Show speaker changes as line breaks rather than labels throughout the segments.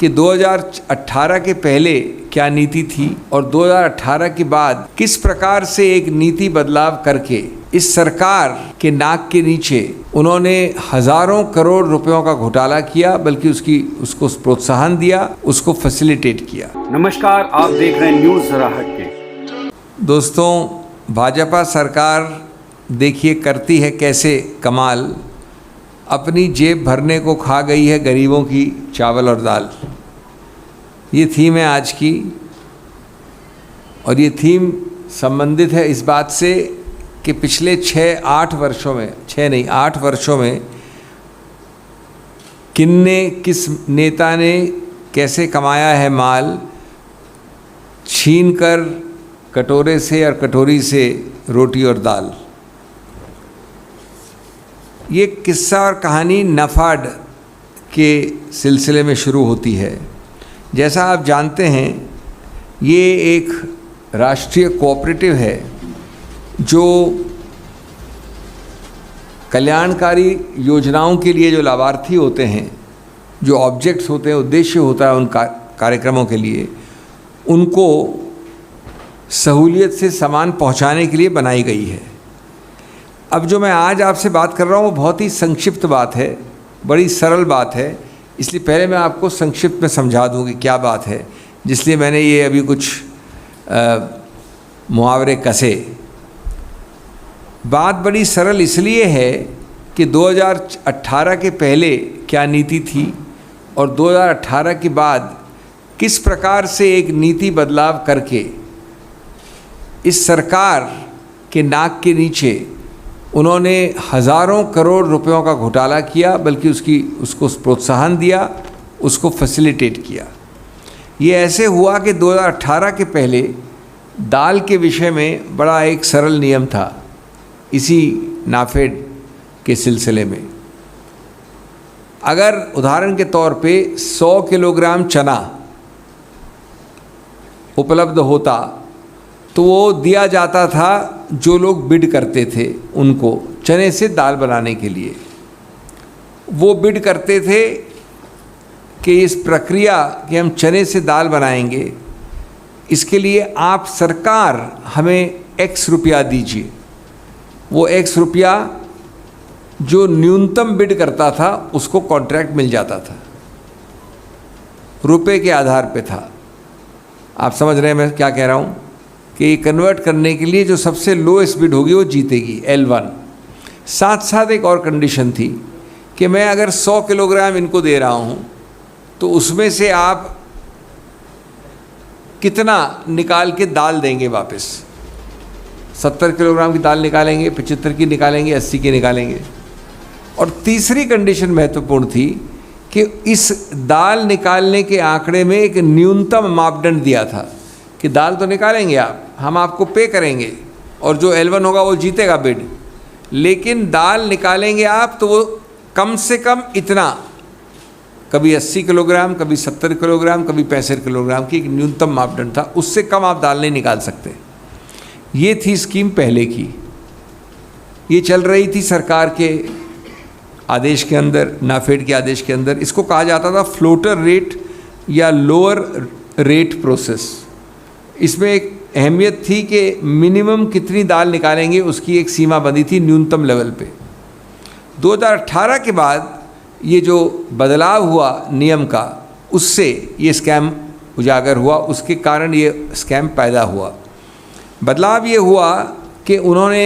कि 2018 के पहले क्या नीति थी और 2018 के बाद किस प्रकार से एक नीति बदलाव करके इस सरकार के नाक के नीचे उन्होंने हजारों करोड़ रुपयों का घोटाला किया, बल्कि उसको प्रोत्साहन दिया, उसको फैसिलिटेट किया।
नमस्कार, आप देख रहे हैं न्यूज़ ज़रा हटके।
दोस्तों, भाजपा सरकार देखिए करती है कैसे कमाल, अपनी जेब भरने को खा गई है गरीबों की चावल और दाल। ये थीम है आज की, और ये थीम संबंधित है इस बात से कि पिछले 8 वर्षों में किस नेता ने कैसे कमाया है माल, छीन कर कटोरे से और कटोरी से रोटी और दाल। ये किस्सा और कहानी नफाड के सिलसिले में शुरू होती है। जैसा आप जानते हैं, ये एक राष्ट्रीय कोऑपरेटिव है जो कल्याणकारी योजनाओं के लिए जो लाभार्थी होते हैं, जो ऑब्जेक्ट्स होते हैं, उद्देश्य होता है उन कार्यक्रमों के लिए, उनको सहूलियत से सामान पहुंचाने के लिए बनाई गई है। अब जो मैं आज आपसे बात कर रहा हूँ वो बहुत ही संक्षिप्त बात है, बड़ी सरल बात है, इसलिए पहले मैं आपको संक्षिप्त में समझा दूँ कि क्या बात है, जिसलिए मैंने ये अभी कुछ मुहावरे कसे। बात बड़ी सरल इसलिए है कि 2018 के पहले क्या नीति थी और 2018 के बाद किस प्रकार से एक नीति बदलाव करके इस सरकार के नाक के नीचे उन्होंने हजारों करोड़ रुपयों का घोटाला किया, बल्कि उसको प्रोत्साहन दिया, उसको फैसिलिटेट किया। ये ऐसे हुआ कि 2018 के पहले दाल के विषय में बड़ा एक सरल नियम था इसी नाफेड के सिलसिले में। अगर उदाहरण के तौर पे 100 किलोग्राम चना उपलब्ध होता तो वो दिया जाता था जो लोग बिड करते थे उनको चने से दाल बनाने के लिए। वो बिड करते थे कि इस प्रक्रिया कि हम चने से दाल बनाएंगे, इसके लिए आप सरकार हमें X रुपया दीजिए। वो X रुपया जो न्यूनतम बिड करता था उसको कॉन्ट्रैक्ट मिल जाता था, रुपए के आधार पे था। आप समझ रहे हैं मैं क्या कह रहा हूँ कि ये कन्वर्ट करने के लिए जो सबसे लोएस्ट बिड होगी वो जीतेगी, L1। साथ साथ एक और कंडीशन थी कि मैं अगर 100 किलोग्राम इनको दे रहा हूँ तो उसमें से आप कितना निकाल के दाल देंगे वापस। 70 किलोग्राम की दाल निकालेंगे, 75 की निकालेंगे, 80 की निकालेंगे। और तीसरी कंडीशन महत्वपूर्ण थी कि इस दाल निकालने के आंकड़े में एक न्यूनतम मापदंड दिया था कि दाल तो निकालेंगे आप, हम आपको पे करेंगे और जो L1 होगा वो जीतेगा बिड, लेकिन दाल निकालेंगे आप तो वो कम से कम इतना, कभी 80 किलोग्राम, कभी 70 किलोग्राम, कभी 65 किलोग्राम की एक न्यूनतम मापदंड था, उससे कम आप दाल नहीं निकाल सकते। ये थी स्कीम पहले की। ये चल रही थी सरकार के आदेश के अंदर, नाफेड के आदेश के अंदर। इसको कहा जाता था फ्लोटर रेट या लोअर रेट प्रोसेस। इसमें एक अहमियत थी कि मिनिमम कितनी दाल निकालेंगे उसकी एक सीमा बंधी थी न्यूनतम लेवल पे। 2018 के बाद ये जो बदलाव हुआ नियम का, उससे ये स्कैम उजागर हुआ, उसके कारण ये स्कैम पैदा हुआ। बदलाव ये हुआ कि उन्होंने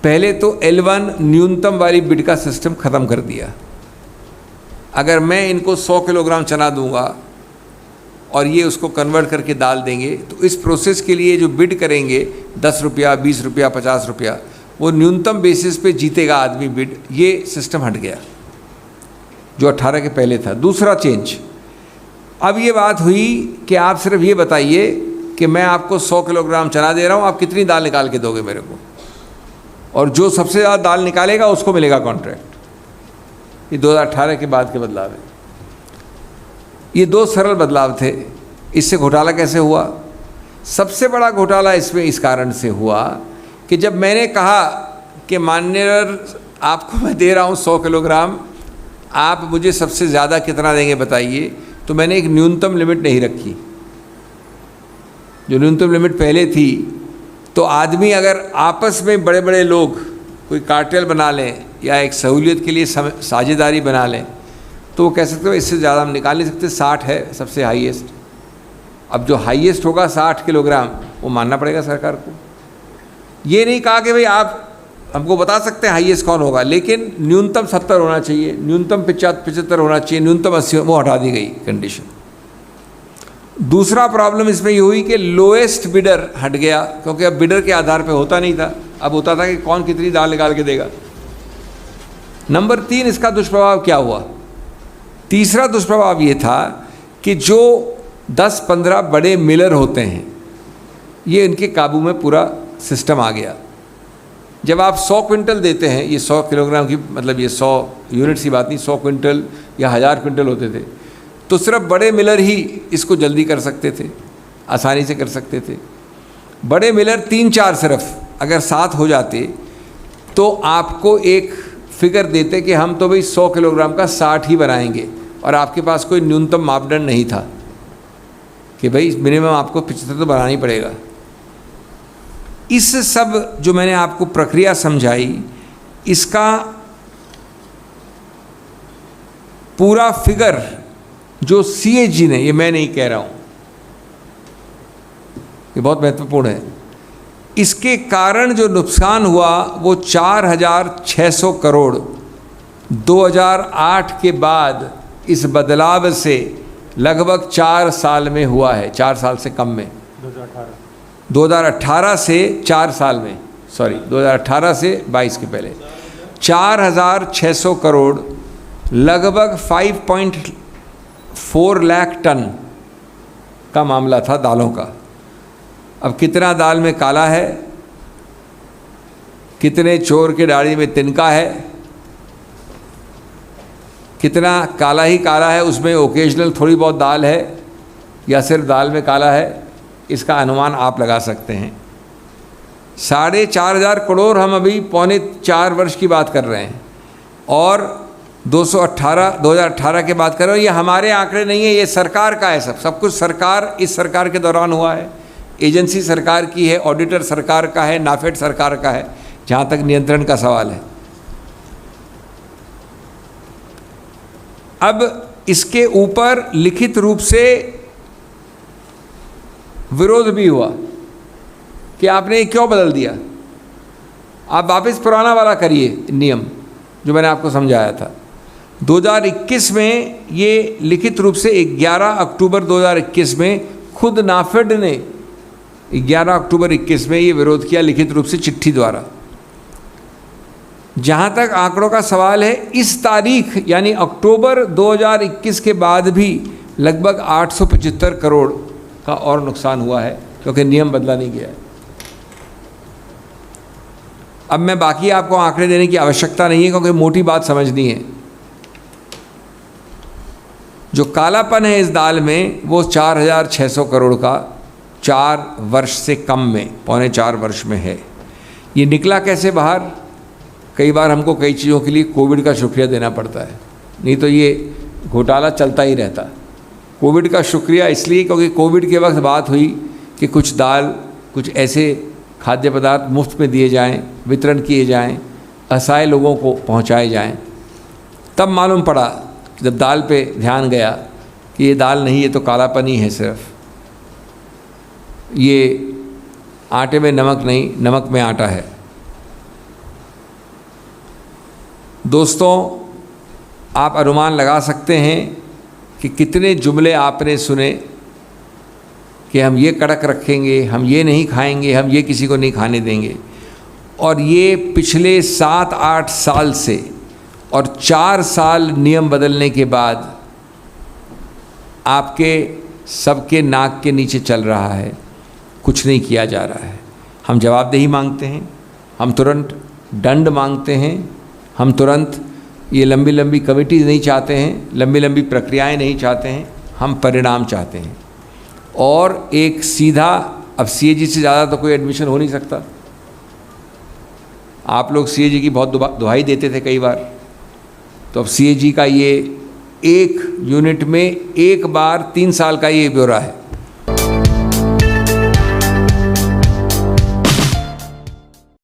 पहले तो L1 न्यूनतम वाली बिड का सिस्टम ख़त्म कर दिया। अगर मैं इनको 100 किलोग्राम चना दूंगा और ये उसको कन्वर्ट करके दाल देंगे तो इस प्रोसेस के लिए जो बिड करेंगे 10 रुपया, 20 रुपया, 50 रुपया, वो न्यूनतम बेसिस पे जीतेगा आदमी बिड। ये सिस्टम हट गया जो 18 के पहले था। दूसरा चेंज, अब ये बात हुई कि आप सिर्फ ये बताइए कि मैं आपको 100 किलोग्राम चना दे रहा हूँ, आप कितनी दाल निकाल के दोगे मेरे को, और जो सबसे ज़्यादा दाल निकालेगा उसको मिलेगा कॉन्ट्रैक्ट। ये 2018 के बाद के बदलाव है। ये दो सरल बदलाव थे। इससे घोटाला कैसे हुआ? सबसे बड़ा घोटाला इसमें इस कारण से हुआ कि जब मैंने कहा कि माननीय आपको मैं दे रहा हूँ 100 किलोग्राम, आप मुझे सबसे ज़्यादा कितना देंगे बताइए, तो मैंने एक न्यूनतम लिमिट नहीं रखी। जो न्यूनतम लिमिट पहले थी, तो आदमी अगर आपस में बड़े बड़े लोग कोई कार्टेल बना लें या एक सहूलियत के लिए साझेदारी बना लें, तो वो कह सकते हो इससे ज़्यादा हम निकाल नहीं सकते, 60 है सबसे हाईएस्ट। अब जो हाईएस्ट होगा 60 किलोग्राम, वो मानना पड़ेगा सरकार को। ये नहीं कहा कि भाई आप हमको बता सकते हैं हाईएस्ट कौन होगा, लेकिन न्यूनतम 70 होना चाहिए, न्यूनतम 75 होना चाहिए, न्यूनतम 80, वो हटा दी गई कंडीशन। दूसरा प्रॉब्लम इसमें ये हुई कि लोएस्ट बिडर हट गया, क्योंकि अब बिडर के आधार पे होता नहीं था, अब होता था कि कौन कितनी दाल निकाल के देगा। नंबर 3, इसका दुष्प्रभाव क्या हुआ? तीसरा दुष्प्रभाव ये था कि जो 10-15 बड़े मिलर होते हैं, ये इनके काबू में पूरा सिस्टम आ गया। जब आप 100 क्विंटल देते हैं, ये 100 किलोग्राम की मतलब ये 100 यूनिट्स की बात नहीं, 100 क्विंटल या 1000 क्विंटल होते थे, तो सिर्फ बड़े मिलर ही इसको जल्दी कर सकते थे, आसानी से कर सकते थे। बड़े मिलर 3-4 सिर्फ अगर 7 हो जाते तो आपको एक फिगर देते कि हम तो भाई 100 किलोग्राम का 60 ही बनाएंगे, और आपके पास कोई न्यूनतम मापदंड नहीं था कि भाई मिनिमम आपको 75 तो बनाना ही पड़ेगा। इस सब जो मैंने आपको प्रक्रिया समझाई, इसका पूरा फिगर जो CAG ने, ये मैं नहीं कह रहा हूँ, ये बहुत महत्वपूर्ण है, इसके कारण जो नुकसान हुआ वो 4,600 करोड़ 2008 के बाद इस बदलाव से लगभग 4 साल में हुआ है, 4 साल से कम में, 2018 से 4 साल में, सॉरी 2018 से 22 के पहले 4,600 करोड़, लगभग 5.4 लाख टन का मामला था दालों का। अब कितना दाल में काला है, कितने चोर के दाढ़ी में तिनका है, कितना काला ही काला है, उसमें ओकेजनल थोड़ी बहुत दाल है या सिर्फ दाल में काला है, इसका अनुमान आप लगा सकते हैं। 4,500 करोड़ हम अभी 3.25 वर्ष की बात कर रहे हैं, और 2018 के बात कर रहे हो। ये हमारे आंकड़े नहीं है, ये सरकार का है, सब कुछ सरकार, इस सरकार के दौरान हुआ है। एजेंसी सरकार की है, ऑडिटर सरकार का है, नाफेड सरकार का है, जहाँ तक नियंत्रण का सवाल है। अब इसके ऊपर लिखित रूप से विरोध भी हुआ कि आपने क्यों बदल दिया, आप वापस पुराना वाला करिए नियम जो मैंने आपको समझाया था। 2021 में ये लिखित रूप से 11 अक्टूबर 2021 में खुद नाफेड ने 11 अक्टूबर 21 में ये विरोध किया लिखित रूप से चिट्ठी द्वारा। जहाँ तक आंकड़ों का सवाल है, इस तारीख यानी अक्टूबर 2021 के बाद भी लगभग 875 करोड़ का और नुकसान हुआ है, क्योंकि नियम बदला नहीं गया है। अब मैं बाकी आपको आंकड़े देने की आवश्यकता नहीं है, क्योंकि मोटी बात समझनी है। जो कालापन है इस दाल में वो 4,600 करोड़ का 4 वर्ष से कम में, 3.25 वर्ष में है। ये निकला कैसे बाहर? कई बार हमको कई चीज़ों के लिए कोविड का शुक्रिया देना पड़ता है, नहीं तो ये घोटाला चलता ही रहता। कोविड का शुक्रिया इसलिए क्योंकि कोविड के वक्त बात हुई कि कुछ दाल, कुछ ऐसे खाद्य पदार्थ मुफ्त में दिए जाएं, वितरण किए जाएं, असहाय लोगों को पहुंचाए जाएं। तब मालूम पड़ा जब दाल पे ध्यान गया कि ये दाल नहीं, ये तो कालापन ही है, सिर्फ ये आटे में नमक नहीं, नमक में आटा है। दोस्तों, आप अनुमान लगा सकते हैं कि कितने जुमले आपने सुने कि हम ये कड़क रखेंगे, हम ये नहीं खाएंगे, हम ये किसी को नहीं खाने देंगे। और ये पिछले 7-8 साल से और 4 साल नियम बदलने के बाद आपके सबके नाक के नीचे चल रहा है, कुछ नहीं किया जा रहा है। हम जवाबदेही मांगते हैं, हम तुरंत दंड मांगते हैं, हम तुरंत ये लंबी लंबी कमिटीज़ नहीं चाहते हैं, लंबी लंबी प्रक्रियाएं नहीं चाहते हैं, हम परिणाम चाहते हैं। और एक सीधा, अब CAG से ज़्यादा तो कोई एडमिशन हो नहीं सकता। आप लोग CAG की बहुत दुहाई देते थे कई बार, तो अब CAG का ये एक यूनिट में एक बार 3 साल का ये ब्यौरा है।